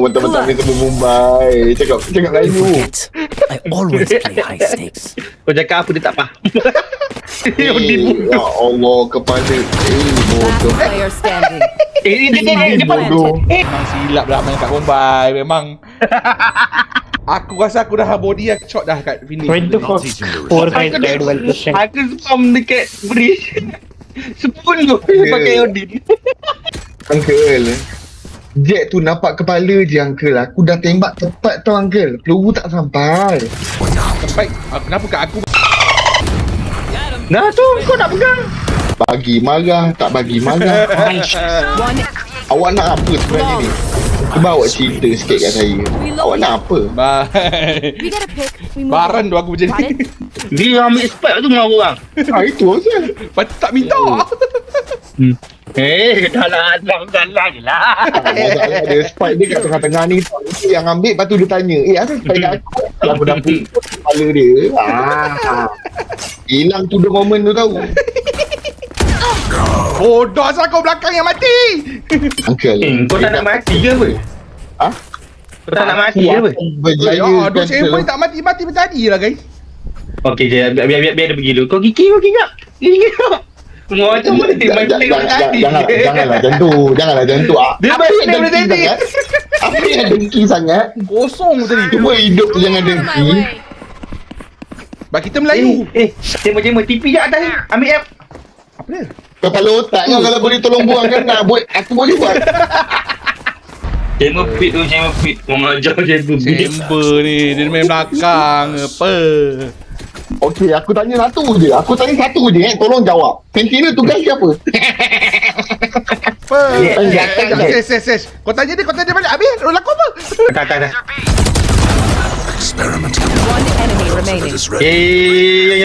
mentang-mentang ni semua Mumbai. Cakap lain tu. I always play high stakes. Kau cakap apa dia tak faham. Ya Allah, kepala. Last Bodoh. player standing. Dia Bodoh. Memang silap dah main kat Bombay. Memang. Aku rasa aku dah body shot dah kat finish. 4 guys died while pushing. Aku spam dekat bridge 10 pakai Odin. Uncle, Jet tu nampak kepala je Uncle. Aku dah tembak tepat tau Uncle. Peluru tak sampai. Sampai kenapa kat aku? Nah tu kau nak pegang. Bagi marah, tak bagi marah. One. Awak nak apa sebenarnya ni? Cuba awak cerita sikit kat saya. Awak nak apa? Bye. We gotta pick. We move. Baran tu aku macam Got ni. it? Dia ambil spike tu dengan orang. Itu asal. Patut tak minta. Dah lah je lah. Masalah dia spike dia kat tengah-tengah ni. Yang ambil lepas tu dia tanya. Asal spike kat aku? Aku dah pukul kepala dia. Hilang tu the moment tu tahu. Bodoh asal kau belakang yang mati. Uncle. Kau tak nak mati ke apa? Ha? Kau tak nak mati ke apa? Berjaya Aduh, saya pun tak mati tadi lah guys. Okey je, biar dia pergi dulu. Kau gigi tak? Semua macam mana dia main play tadi. Janganlah macam tu. Janganlah macam tu. Dia Apa main yang play dengki tadi. sangat? Apa yang dengki sangat? Kosong tadi. Cuma hidup tu jangan Out of my dengki. way. Bak kita Melayu. Cema-cema TV je atas ni. Ambil app. Apa dia? Kepala otak kau kalau boleh tolong buangkan nak buat. Aku boleh buat. Cema fit. Kau ngajar cema fit. Chamber ni. Dia main belakang. Apa? Okey, aku tanya satu je. Tolong jawab. Sentinel tugas siapa? Apa? Ya, Ses. Kau tanya dia balik. Habis? Laku apa? Tak. One enemy remaining.